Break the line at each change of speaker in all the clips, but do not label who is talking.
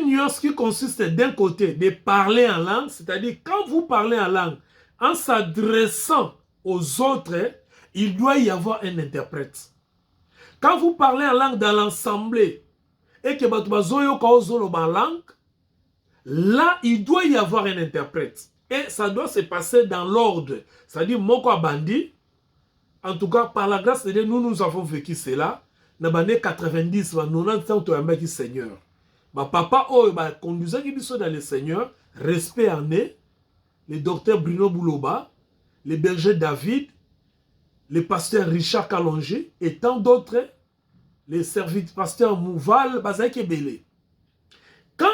une nuance qui consiste d'un côté de parler en langue, c'est-à-dire quand vous parlez en langue, en s'adressant aux autres, il doit y avoir un interprète. Quand vous parlez en langue dans l'assemblée et que en langue, là, il doit y avoir un interprète. Et ça doit se passer dans l'ordre. C'est-à-dire, Moko Abandi, en tout cas, par la grâce de Dieu, nous avons vécu cela. Dans les années 90, 90 ans, tu as un Seigneur. Papa, conduisant qui sont dans le Seigneur, respect en eux, le docteur Bruno Bouloba, le berger David, le pasteur Richard Kalonge et tant d'autres, les serviteurs pasteur Mouval, Bazaki Belé. Quand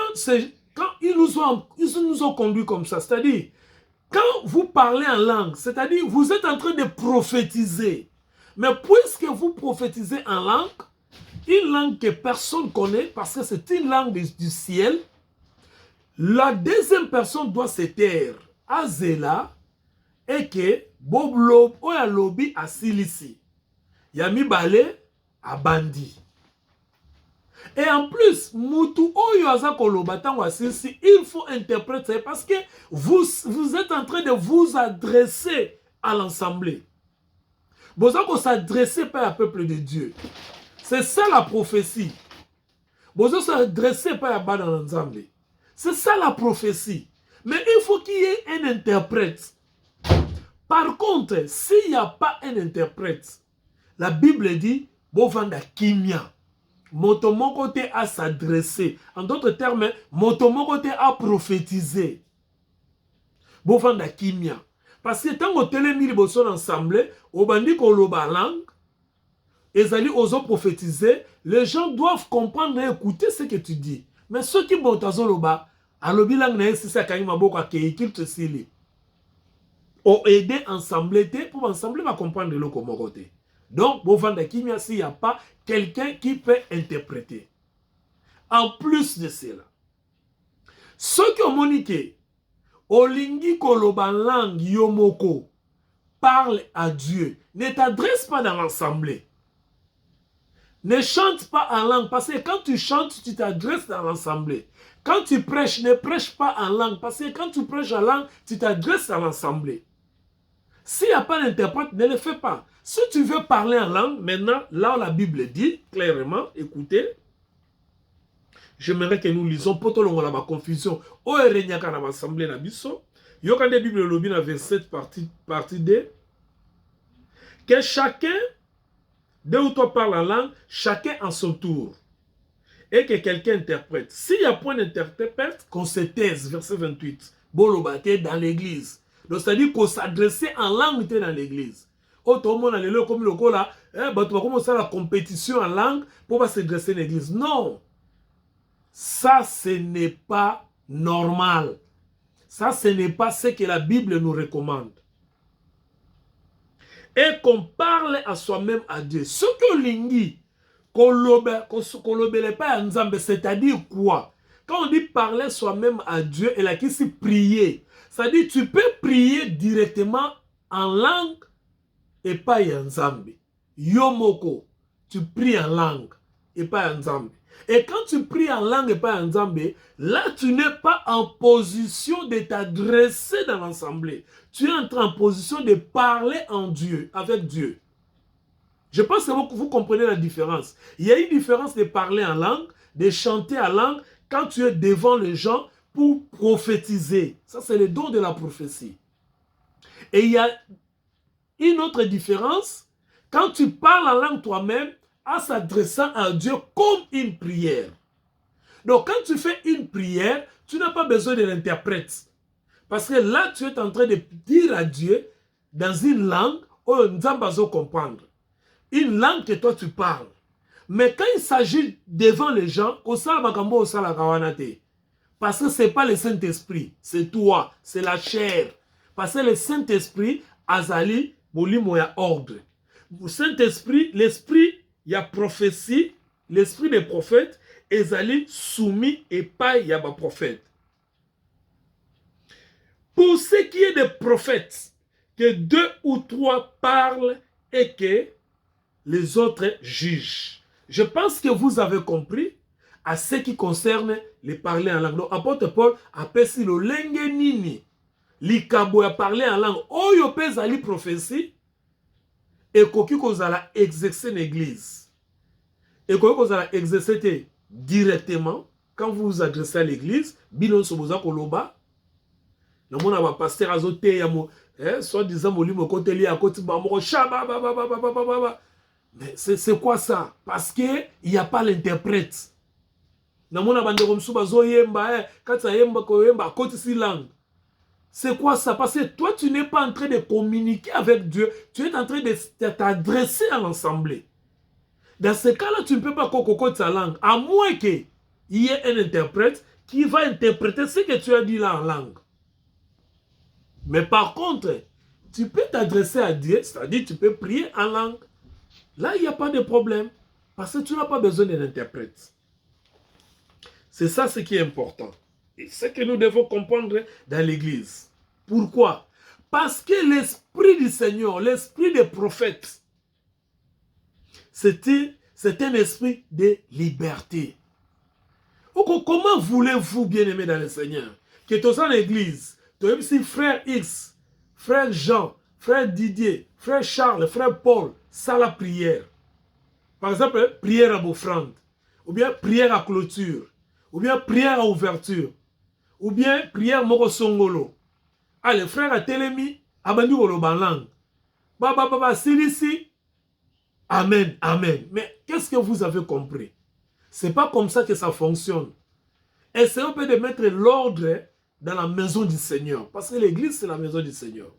ils nous ont conduits comme ça, c'est-à-dire, quand vous parlez en langue, c'est-à-dire, vous êtes en train de prophétiser. Mais puisque vous prophétisez en langue, une langue que personne ne connaît, parce que c'est une langue du ciel, la deuxième personne doit se taire. Azela, et que Bob Lob, Oya Lobi a Silisi. Yami Bale a Bandi. Et en plus, Moutou Oyo Azakoloba Tango Silisi, il faut interpréter parce que vous êtes en train de vous adresser à l'assemblée. Vous allez s'adresser par le peuple de Dieu. C'est ça la prophétie. Vous allez s'adresser par le bas dans l'assemblée. C'est ça la prophétie. Mais il faut qu'il y ait un interprète. Par contre, s'il n'y a pas un interprète, la Bible dit, Bovanda Kimia. Mon côté à s'adresser. En d'autres termes, mon côté à prophétiser. Bovanda Kimia. Parce que tant que télémile sont ensemble, au bandi koloba langue, et allez oser prophétiser, les gens doivent comprendre et écouter ce que tu dis. Mais ceux qui vont à Zoloba, à l'obilang n'est pas ça qu'il m'a te sili. Ou aider ensemble pour ensemble va comprendre le côté. Donc, Bovanda Kimia, s'il n'y a pas quelqu'un qui peut interpréter. En plus de cela, ceux qui ont moniqué, Olingi Koloban langue Yomoko, parle à Dieu. Ne t'adresse pas dans l'assemblée. Ne chante pas en langue, parce que quand tu chantes, tu t'adresses dans l'assemblée. Quand tu prêches, ne prêche pas en langue, parce que quand tu prêches en langue, tu t'adresses à l'assemblée. S'il n'y a pas d'interprète, ne le fais pas. Si tu veux parler en langue, maintenant, là où la Bible dit clairement, écoutez, j'aimerais que nous lisons, pour tout le monde, la confusion, au Erenyaka dans l'assemblée, la biso, yoka de Bible lobby dans 27 partie 2, que chacun, deux ou trois parlent en langue, chacun en son tour, et que quelqu'un interprète. S'il n'y a point d'interprète, qu'on se taise, verset 28, bolobate dans l'église. Donc, c'est-à-dire qu'on s'adressait en langue dans l'église. Oh, tout le monde a le comme le là, tu vas commencer la compétition en langue pour pas s'adresser à l'église. Non. Ça, ce n'est pas normal. Ça, ce n'est pas ce que la Bible nous recommande. Et qu'on parle à soi-même à Dieu. Ce que l'ingi, qu'on l'obéit pas à Nzambe, c'est-à-dire quoi? Quand on dit parler soi-même à Dieu, et là, qui c'est prier. C'est-à-dire, tu peux prier directement en langue et pas en Nzambe. Yomoko, tu pries en langue et pas en Nzambe. Et quand tu pries en langue et pas en Nzambe, là, tu n'es pas en position de t'adresser dans l'assemblée. Tu es en position de parler en Dieu, avec Dieu. Je pense que vous comprenez la différence. Il y a une différence de parler en langue, de chanter en langue, quand tu es devant les gens pour prophétiser. Ça, c'est le don de la prophétie. Et il y a une autre différence, quand tu parles en langue toi-même, en s'adressant à Dieu comme une prière. Donc, quand tu fais une prière, tu n'as pas besoin de l'interprète. Parce que là, tu es en train de dire à Dieu, dans une langue, où Nzambazo comprendre. Une langue que toi tu parles. Mais quand il s'agit devant les gens, parce que ce n'est pas le Saint-Esprit, c'est toi, c'est la chair. Parce que le Saint-Esprit, Azali, Molimo, il y a ordre. Le Saint-Esprit, l'Esprit, il y a prophétie, l'Esprit des prophètes, Azali, soumis et pas il y a des prophètes. Pour ce qui est des prophètes, que 2 ou 3 parlent et que les autres jugent. Je pense que vous avez compris. à ce qui concerne les parler en langue. Donc, apôtre Paul appelle si le lenge nini, likabo ya parler en langue, oyo pesa li prophétie, et koki kozala exercer l'église. Et koki kozala exercer directement, quand vous vous adressez à l'église, binon soboza koloba, na mona ba pasteur azote ya mo, soit disant molimo côté li à côté ba mo chaba ba ba ba ba ba ba ba. Mais c'est quoi ça? Parce que il y a pas l'interprète. Na mona bande comme sou bazo yemba, quand yemba ko yemba côté si langue. C'est quoi ça? Parce que toi tu n'es pas en train de communiquer avec Dieu, tu es en train de t'adresser à l'assemblée. Dans ce cas-là, tu ne peux pas cocoter ta langue, à moins qu'il y ait un interprète qui va interpréter ce que tu as dit là en langue. Mais par contre, tu peux t'adresser à Dieu, c'est-à-dire tu peux prier en langue. Là, il n'y a pas de problème, parce que tu n'as pas besoin d'un interprète. C'est ça ce qui est important. Et ce que nous devons comprendre dans l'Église. Pourquoi? Parce que l'Esprit du Seigneur, l'Esprit des prophètes, c'est un esprit de liberté. Comment voulez-vous, bien-aimés dans le Seigneur, que tu sois dans l'église, tu as si frère X, frère Jean, frère Didier, frère Charles, frère Paul, ça la prière. Par exemple, prière à offrande, ou bien prière à clôture, ou bien prière à ouverture, ou bien prière moko songolo. Allez, frère à Télémi, abandi koloba langue. Baba, silisi. Amen, amen. Mais qu'est-ce que vous avez compris? C'est pas comme ça que ça fonctionne. Essayons de mettre l'ordre dans la maison du Seigneur. Parce que l'église, c'est la maison du Seigneur.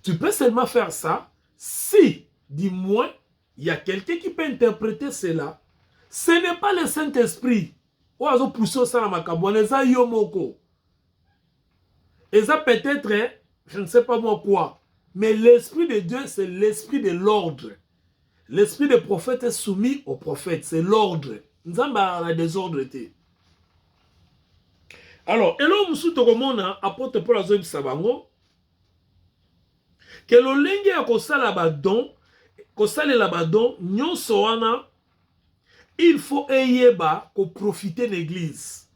Tu peux seulement faire ça si, dis-moi, il y a quelqu'un qui peut interpréter cela. Ce n'est pas le Saint-Esprit. Et ça peut-être, je ne sais pas moi quoi. Mais l'Esprit de Dieu, c'est l'Esprit de l'ordre. L'esprit des prophètes est soumis aux prophètes. C'est l'ordre. Nous avons la désordre. Alors, et là, nous avons apporté pour la zone Sabango que le lingue a kosala labadon, nyon soana, il faut ayeba ko profiter de l'église.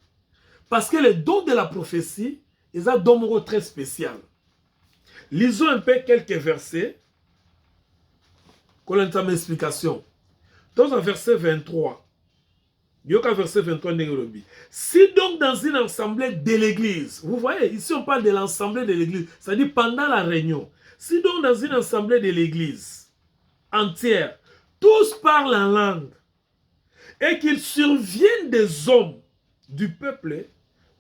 Parce que le don de la prophétie, ils ont un don très spécial. Lisons un peu quelques versets. Qu'on entend mes explications. Dans un verset 23, il y a un verset 23 Nairobi. Si donc dans une assemblée de l'église, vous voyez, ici on parle de l'assemblée de l'église, c'est-à-dire pendant la réunion. Si donc dans une assemblée de l'église entière, tous parlent en langue, et qu'il survienne des hommes du peuple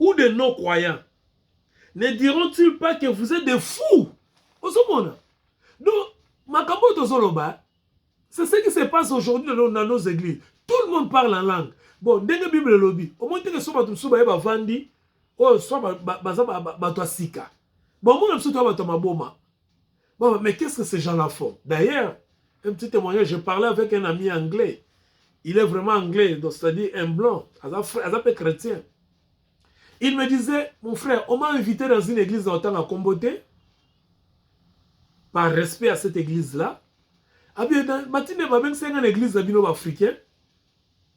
ou de non-croyants, ne diront-ils pas que vous êtes des fous? Donc, Makambo Tozoloba, c'est ce qui se passe aujourd'hui dans nos églises. Tout le monde parle en langue. Bon, dès que la Bible lobby, au moins que soit tu va vandi, oh soit sika. Bon, moi je bon, mais qu'est-ce que ces gens-là font? D'ailleurs, un petit témoignage, je parlais avec un ami anglais. Il est vraiment anglais, c'est-à-dire un blanc, un peu chrétien. Il me disait, mon frère, on m'a invité dans une église en tant à Comboté, par respect à cette église-là. C'est une église africaine,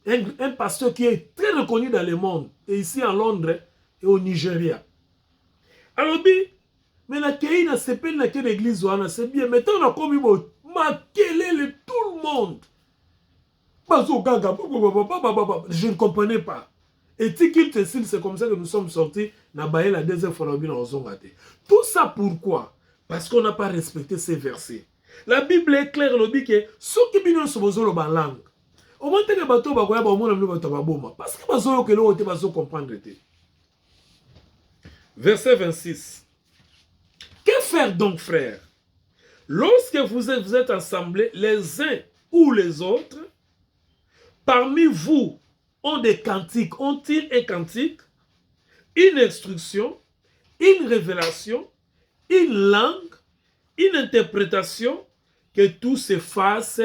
un pasteur qui est très reconnu dans le monde, et ici en Londres et au Nigeria. Alors, mais la Kéi n'a pas été l'église, c'est bien, mais on a commis tout le monde. Je ne comprenais pas. Et c'est comme ça que nous sommes sortis, la deuxième fois. Tout ça pourquoi? Parce qu'on n'a pas respecté ces versets. La Bible est claire, elle dit que ceux qui viennent se poser la langue, au moins que bateau ba koya ba mona mlo ba boma parce que bazo que l'autre va comprendre. Verset 26. Que faire donc, frères? Lorsque vous êtes assemblés, les uns ou les autres, parmi vous ont des cantiques, ont-ils un cantique, une instruction, une révélation, une langue, une interprétation, que tout se fasse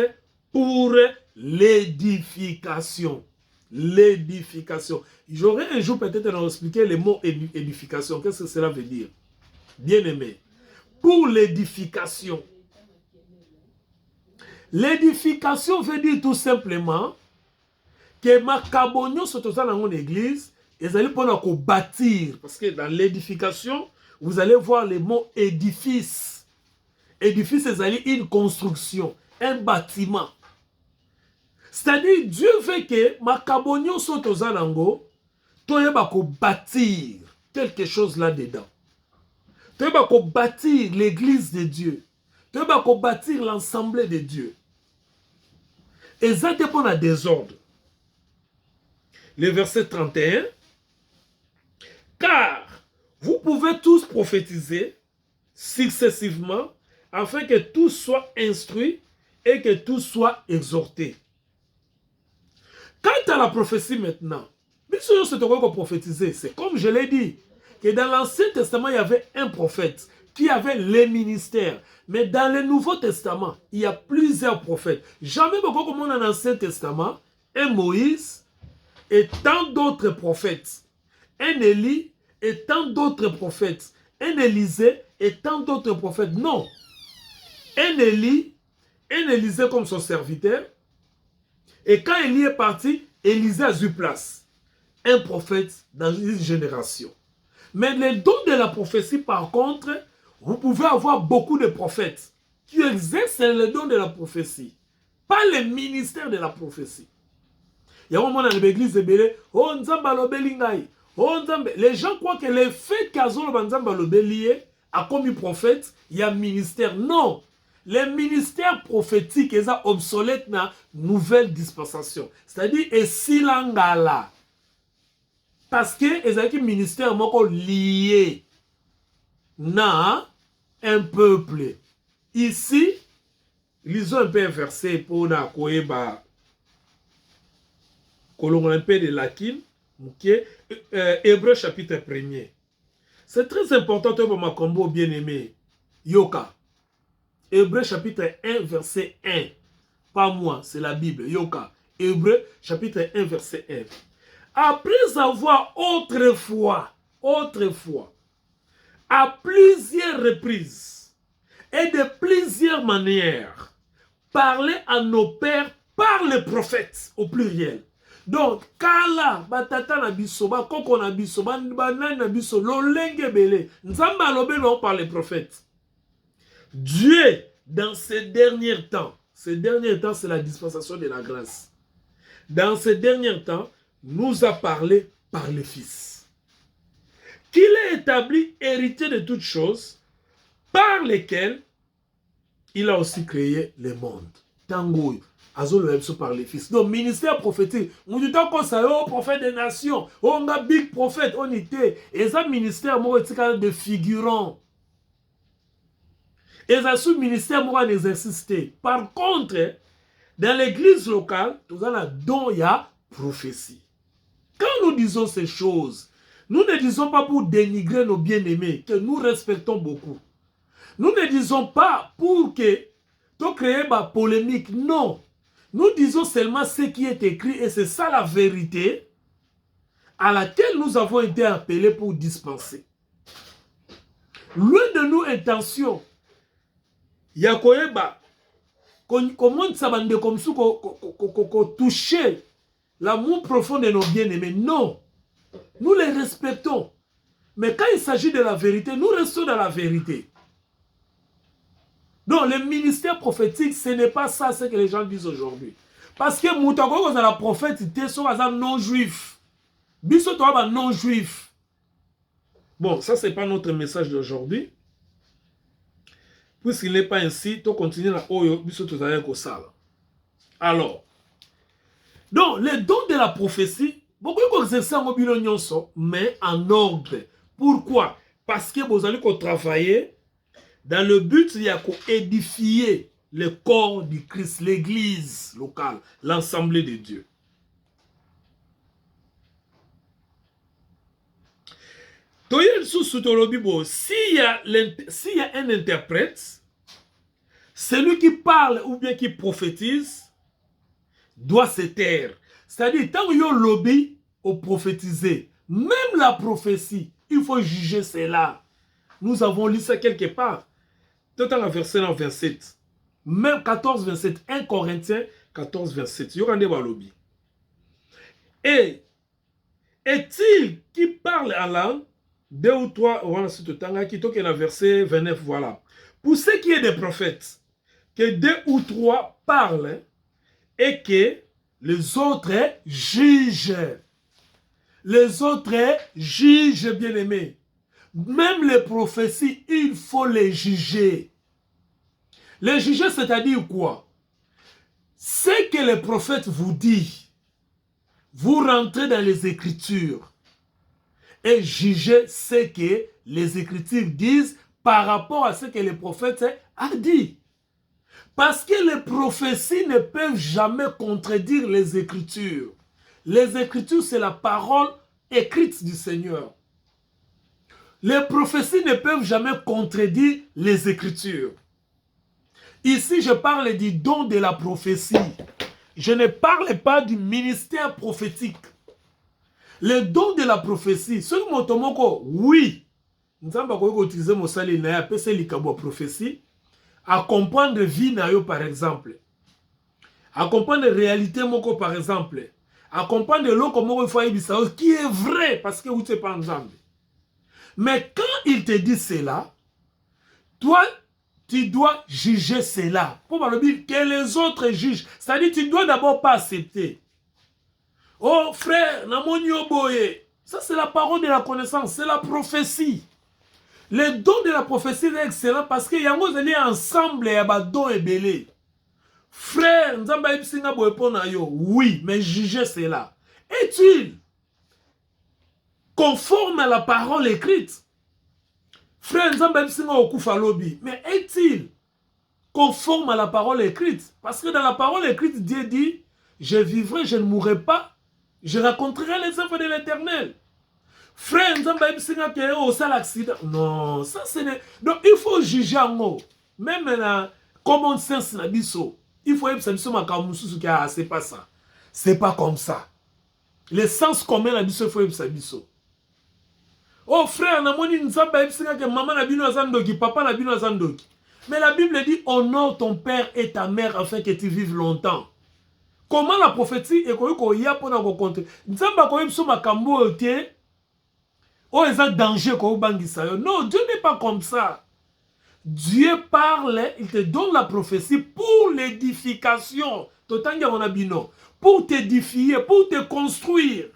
pour l'édification. L'édification. J'aurais un jour peut-être à expliquer le mot édification. Qu'est-ce que cela veut dire? Bien aimé. Pour l'édification. L'édification veut dire tout simplement que makabonyo sotoza dans l'église, ils allaient pour bâtir. Parce que dans l'édification, vous allez voir le mot édifice. Édifice, c'est une construction, un bâtiment. C'est-à-dire, Dieu veut que makabonyo sotoza nango, toyeba ko bâtir quelque chose là-dedans. Toyeba ko bâtir l'église de Dieu. Toyeba ko bâtir l'ensemble de Dieu. Et ça dépend à désordre. Le verset 31. Car vous pouvez tous prophétiser successivement afin que tous soient instruits et que tous soient exhortés. Quant à la prophétie maintenant, c'est comme je l'ai dit, que dans l'Ancien Testament, il y avait un prophète qui avait les ministères. Mais dans le Nouveau Testament, il y a plusieurs prophètes. Jamais beaucoup comme dans l'Ancien Testament, un Moïse et tant d'autres prophètes. Un Élie et tant d'autres prophètes. Un Élisée et tant d'autres prophètes. Non. Un Élie, un Élisée comme son serviteur. Et quand Élie est parti, Élisée a eu place. Un prophète dans une génération. Mais les dons de la prophétie, par contre, vous pouvez avoir beaucoup de prophètes qui exercent le don de la prophétie. Pas le ministère de la prophétie. Il y a un moment dans l'église de Bélé, oh Nzamba Lobelingai. Oh Nzamba. Les gens croient que le fait qu'Azolo Nzamba Lobelié a commis prophète, il y a ministère. Non. Les ministères prophétiques, ils sont obsolètes dans la nouvelle dispensation. C'est-à-dire, et silangala. Parce que ils ont un ministère lié à un peuple. Ici, lisons un peu un verset pour na koeba kolongo un peu de lakin, Hébreux chapitre 1er. C'est très important pour ma combo bien-aimé. Yoka. Hébreux chapitre 1 verset 1. Pas moi, c'est la Bible. Yoka. Hébreux chapitre 1 verset 1. Après avoir autrefois, à plusieurs reprises et de plusieurs manières, parlé à nos pères par les prophètes, au pluriel. Donc, kala, batata na biso, ba koko na biso, ba nani na biso, lolenge bele, nzamba lobe non par les prophètes. Dieu, dans ces derniers temps, c'est la dispensation de la grâce. Dans ces derniers temps, nous a parlé par le Fils. Qu'il est établi héritier de toutes choses, par lesquelles il a aussi créé le monde. Tango, azolo par le Fils. Donc, ministère prophétique, nous disons qu'on s'est au prophète des nations, on a big prophète, on était, et ça ministère, moi, c'est de figurant. Et ça sous ministère, moi, en exercice. Par contre, dans l'église locale, nous avons don, il y a prophétie. Quand nous disons ces choses, nous ne disons pas pour dénigrer nos bien-aimés, que nous respectons beaucoup. Nous ne disons pas pour que tu crées ma polémique, non. Nous disons seulement ce qui est écrit et c'est ça la vérité à laquelle nous avons été appelés pour dispenser. Loin de nos intentions, Yakoyeba, comment ça va comme ça toucher l'amour profond de nos bien-aimés? Non. Nous les respectons. Mais quand il s'agit de la vérité, nous restons dans la vérité. Donc, le ministère prophétique, ce n'est pas ça ce que les gens disent aujourd'hui. Parce que Moutago, quand la prophète, c'était non-juif. Biso, toi, non-juif. Bon, ça, ce n'est pas notre message d'aujourd'hui. Puisqu'il n'est pas ainsi, tu continues là. Alors, donc, les dons de la prophétie, beaucoup d'exercer en mobilon, mais en ordre. Pourquoi? Parce que vous allez travailler dans le but d'édifier le corps du Christ, l'église locale, l'ensemble de Dieu. S'il y a un interprète, celui qui parle ou bien qui prophétise doit se taire. C'est-à-dire, tant qu'il y a un lobby au prophétiser, même la prophétie, il faut juger cela. Nous avons lu ça quelque part. Tout dans la verset 27. Même 14, 27. 1 Corinthiens 14, 27. Il y aura un lobby. Et est-il qui parle en langue, 2 ou 3, voilà, c'est tout temps, qui toque dans verset 29, voilà. Pour ce qui est des prophètes, que 2 ou 3 parlent et que les autres jugent. Les autres jugent, bien-aimés. Même les prophéties, il faut les juger. Les juger, c'est-à-dire quoi? Ce que les prophètes vous disent, vous rentrez dans les Écritures et jugez ce que les Écritures disent par rapport à ce que les prophètes ont dit. Parce que les prophéties ne peuvent jamais contredire les Écritures. Les Écritures, c'est la parole écrite du Seigneur. Les prophéties ne peuvent jamais contredire les Écritures. Ici, je parle du don de la prophétie. Je ne parle pas du ministère prophétique. Le don de la prophétie, ce que motomoko, oui, nous avons utilisé mon sali na ya prophétie, à comprendre vie na yo par exemple, à comprendre réalité moko par exemple, à comprendre l'eau moko qui est vrai parce que vous n'êtes pas ensemble. Mais quand il te dit cela, toi, tu dois juger cela. Pour dire que les autres jugent. C'est-à-dire tu ne dois d'abord pas accepter. Oh frère, namonio boye. Ça c'est la parole de la connaissance, c'est la prophétie. Les dons de la prophétie est excellent parce que yango zeli ensemble ya ba dons et belé. Frère, nzamba ipsinga boye pona yo. Oui, mais juger cela. Est-il conforme à la parole écrite? Frère nzamba ipsinga okufa lobi. Mais est-il conforme à la parole écrite? Parce que dans la parole écrite, Dieu dit, je vivrai, je ne mourrai pas. Je raconterai les œuvres de l'Éternel. Frère, non, ça c'est... Donc il faut juger en haut. Même dans common sense, il faut c'est pas ça. C'est pas comme ça. Le sens commun, il faut ça. Oh frère, maman papa mais la Bible dit, honore ton père et ta mère afin que tu vives longtemps. Comment la prophétie est qu'on y a pour nous compter? Oh, ils ont danger qu'on bangissa. Non, Dieu n'est pas comme ça. Dieu parle, il te donne la prophétie pour l'édification. Pour t'édifier, pour te construire,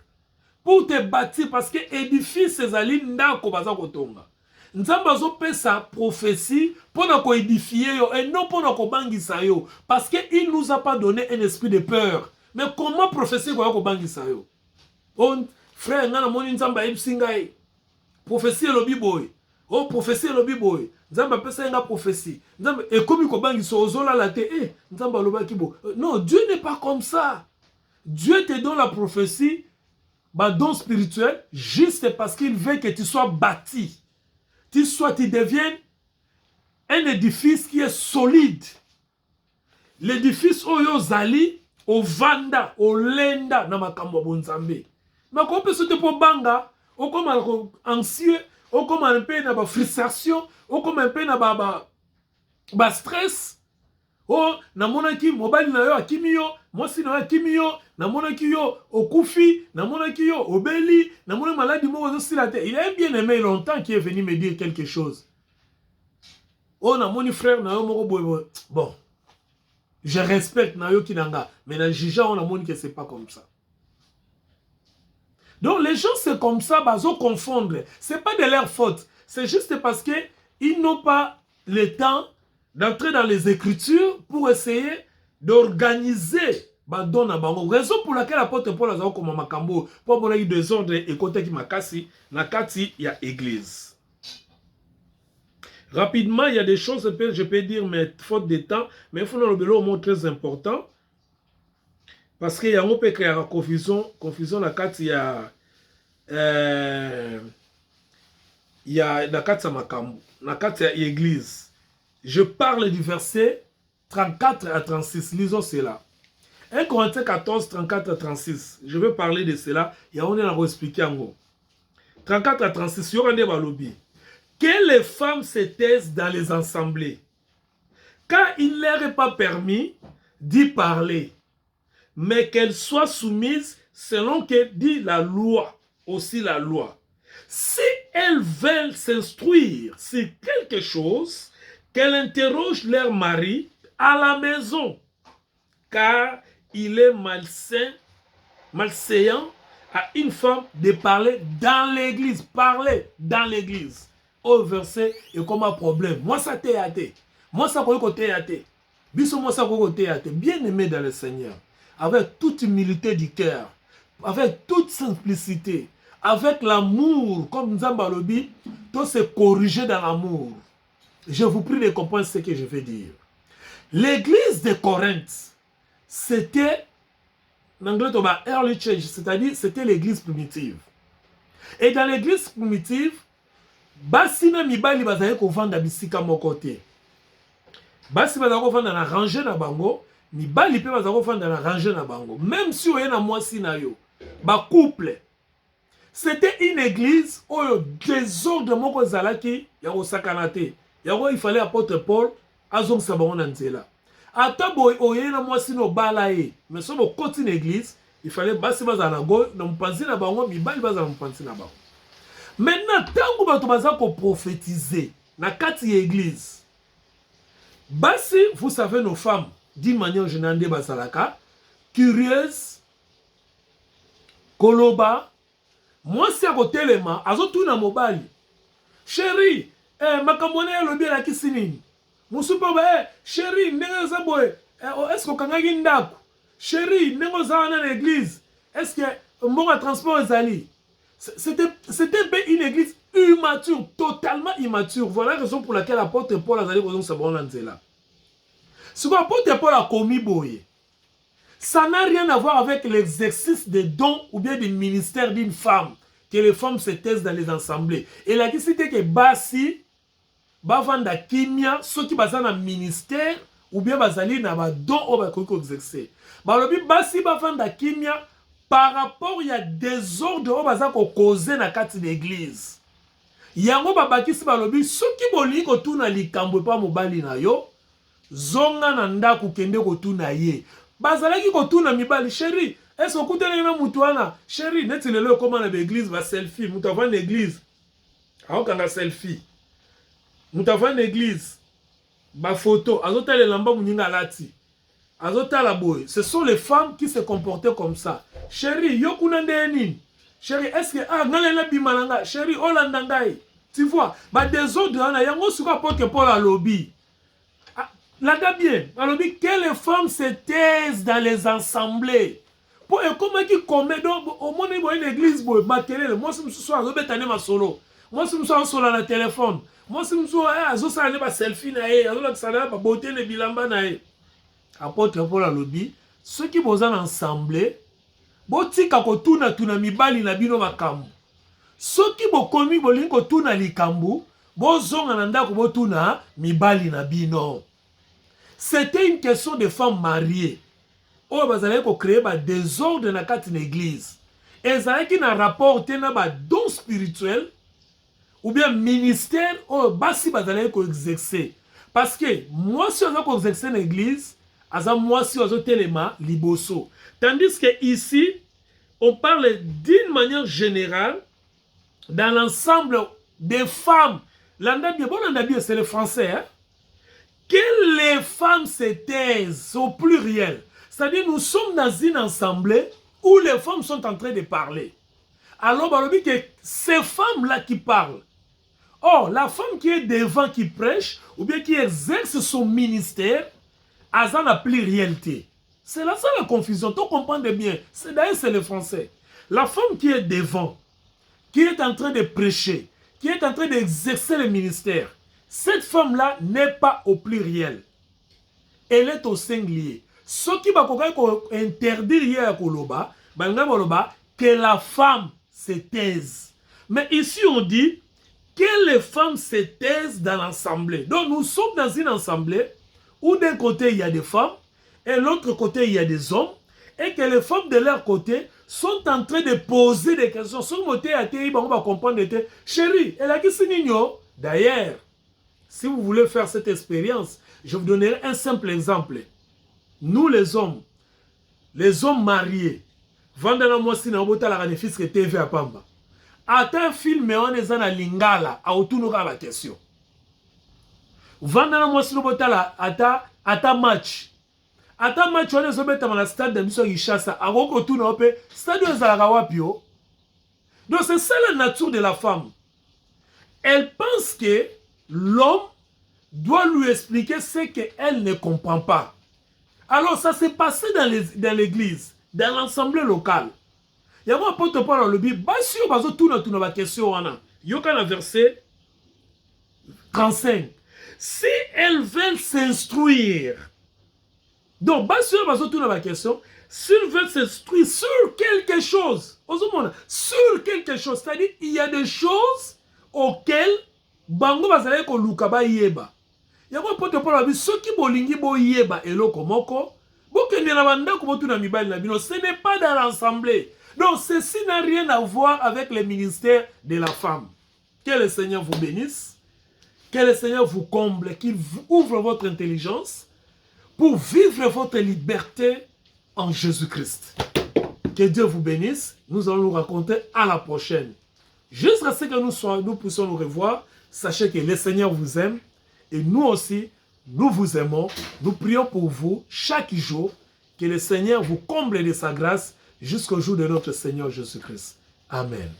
pour te bâtir. Parce que édifier ces alines, ndako baza kotonga. Nzamba zo pe sa prophétie pour nous édifier et non pour nous bangissa yo. Parce qu'il ne nous a pas donné un esprit de peur. Mais comment prophétie ko bangissa yo? On frère ngana moni nzamba ipsingai. Prophétie lobi boy. Oh prophétie lobi boy. Nzamba pesa nga prophétie. Nzamba et comme ko bangissa ozola la te nzamba loba kibo. Non, Dieu n'est pas comme ça. Dieu te donne la prophétie, bah don spirituel juste parce qu'il veut que tu sois bâti. Tu deviennes un édifice qui est solide. L'édifice oyo zali au vanda, au lenda na makambo bonzambe. Mais quand on peut se pour banga, on comme anxieux, on comme un peu na ba frustration, on comme un peu na ba stress. Oh, na monaki mobile na yo akimio, mosi na yo akimio, na monaki yo okufi, na monaki yo obeli, na monaki maladie mo zo silate. Il a bien aimé longtemps qui est venu me dire quelque chose. Oh, na moni frère na yo moko boy. Bon. Je respecte na yo kinanga, mais na jugeant on a moni que c'est pas comme ça. Donc les gens c'est comme ça, bazo confondre. C'est pas de leur faute, c'est juste parce que ils n'ont pas le temps d'entrer dans les Écritures pour essayer d'organiser raison pour laquelle l'apôtre Paul a dit comme makambo pour avoir eu des ordres et côté qui makasi na kati il y a église. Rapidement, il y a des choses que je peux dire mais faute de temps, mais il faut nous le mot très important parce qu'il y a un peu créer la confusion na kati il y a na kati makambo na kati ya église. Je parle du verset 34 à 36. Lisons cela. 1 Corinthiens 14, 34 à 36. Je vais parler de cela. Et on va expliquer en gros. 34 à 36. Que les femmes se taisent dans les assemblées, car il ne leur est pas permis d'y parler, mais qu'elles soient soumises selon que dit la loi, aussi la loi. Si elles veulent s'instruire sur quelque chose, qu'elles interrogent leur mari à la maison, car il est malséant à une femme de parler dans l'église. Parler dans l'église. Au verset, et comme un problème. Moi, ça t'est athée. Moi, ça côté athée. Moi, ça côté athée. Bien aimé dans le Seigneur. Avec toute humilité du cœur. Avec toute simplicité. Avec l'amour. Comme nous avons dit, tout se corriger dans l'amour. Je vous prie de comprendre ce que je veux dire. L'église de Corinthe, c'était, en anglais, early church, c'est-à-dire c'était l'église primitive. Et dans l'église primitive, basina mibali bazali kovanda bisika moko te. Basi bazali kovanda na rangée na bango, mibali pe bazali kovanda na rangée na bango. Même si oye na mwasi na yo, ba couple. C'était une église où désordre moko zalaki ya kosakana te. Yango il fallait apôtre Paul azong sabango na nzela. Ata boy oye na mwasi no bala ye, mais so bo koti na église, il fallait basi bazala na go na mpanzi na bango, mibali bazala na mpanzi na bango. Maintenant, tant que bato baza ko prophétiser na kati église, basi, vous savez, nos femmes, d'une manière générale, basalaka, curieuses, koloba, moi si à côté les mains, azo tout na mobile. Chérie, makamone ya lobi la kisinini. Musupa ba, chérie, nengo za boy, est-ce que kangaki ndako? Chérie, nengo za na l'église. Est-ce que mbonga transport ezali? C'était un peu une église immature, totalement immature. Voilà la raison pour laquelle l'apôtre Paul a dit que c'est bon là. Ce que l'apôtre Paul a commis, boye, ça n'a rien à voir avec l'exercice des dons ou bien des ministères d'une femme, que les femmes se taisent dans les assemblées. Et la question c'était que Basi, Bavanda Kimia, ceux qui basent dans un ministère ou bien basali na ba don ou ba koko exercer. Balobi Basi Bavanda Kimia. Par rapport, il y a des ordres qui sont causés dans la l'église. Il y a des gens qui sont ceux qui boli ko tuna likambo pa mobali na yo, zonga na ndako kende ko tuna ye. Bazalaki ko tuna mibali, chérie, est-ce que vous avez un moutoana? Chérie, neti lelo comment na l'église va selfie, moutava l'église. Ah on a selfie. Moutava l'église. Ba photo, azota le lamba muninga lati. Ce sont les femmes qui se comportaient comme ça. Chérie, chérie, est-ce que chérie, tu vois, des autres, yango suka pote Paul à lobby. Là bien, à lobby que les femmes se taisent dans les assemblées. Pour comment qui commet donc au moins une église matériel. Moi si je suis à ma solo. Moi si je suis solo à la téléphone. Moi si je suis à selfie na e, azo la beauté le bilamba na e. Apôtre Paul à lobby, ceux qui sont ensemble, botika kotuna tuna mibali na bino makambo. Ceux qui bokomi bolingo tuna likambu, bozonga na ndako botuna mibali na bino. C'était une question de femmes mariées. Oh bazalaki ko créer ba désordre na kati na église. Ezalaki na rapport tena ba don spirituel ou bien ministère oh basi bazalaki ko exercer. Parce que moi si on a ko exercer na église, aza moi si ozo telema liboso. Tandis que ici, on parle d'une manière générale dans l'ensemble des femmes. L'andabia, c'est le français. Hein? Que les femmes se taisent au pluriel. C'est-à-dire nous sommes dans une assemblée où les femmes sont en train de parler. Alors, on dit que ces femmes-là qui parlent. Or, la femme qui est devant, qui prêche, ou bien qui exerce son ministère, a la plurialité. C'est là ça la confusion. Tu comprends bien. D'ailleurs, c'est le français. La femme qui est devant, qui est en train de prêcher, qui est en train d'exercer le ministère, cette femme-là n'est pas au pluriel. Elle est au singulier. Ce qui va interdire que la femme se taise. Mais ici, on dit que les femmes se taisent dans l'assemblée. Donc, nous sommes dans une assemblée où d'un côté, il y a des femmes, et de l'autre côté, il y a des hommes, et que les femmes de leur côté sont en train de poser des questions. On va comprendre, chérie, elle a qui signigno. D'ailleurs, si vous voulez faire cette expérience, je vous donnerai un simple exemple. Nous, les hommes mariés, Vandana mwasi na obota la Fiske TV à Pamba. Ata film on est na lingala a autour ba question. Vandana mwasi no bota la ata match. Ata match on est obeta na stade de Miso Gishasa a goko tout na pe stade ezalaka wapi o. Donc c'est ça la nature de la femme. Elle pense que l'homme doit lui expliquer ce qu'elle ne comprend pas. Alors ça s'est passé dans l'église, dans l'assemblée locale. Il y a un porte parole dans le Bible, si on va tout notre question, il y a un verset 35. Si elles veulent s'instruire, donc si on va tout notre question, s'ils veulent s'instruire sur quelque chose, sur quelque chose, c'est-à-dire il y a des choses auxquelles bango bazalaki koluka bayeba. Yako poto pola bi soki bolingi boyeba eloko moko bokende na bandako botuna mibali na bino, ce n'est pas dans l'assemblée. Donc ceci n'a rien à voir avec le ministère de la femme. Que le Seigneur vous bénisse, que le Seigneur vous comble, qu'il ouvre votre intelligence pour vivre votre liberté en Jésus-Christ. Que Dieu vous bénisse. Nous allons nous raconter à la prochaine. Jusqu'à ce que nous puissions nous revoir, sachez que le Seigneur vous aime et nous aussi, nous vous aimons. Nous prions pour vous chaque jour que le Seigneur vous comble de sa grâce jusqu'au jour de notre Seigneur Jésus-Christ. Amen.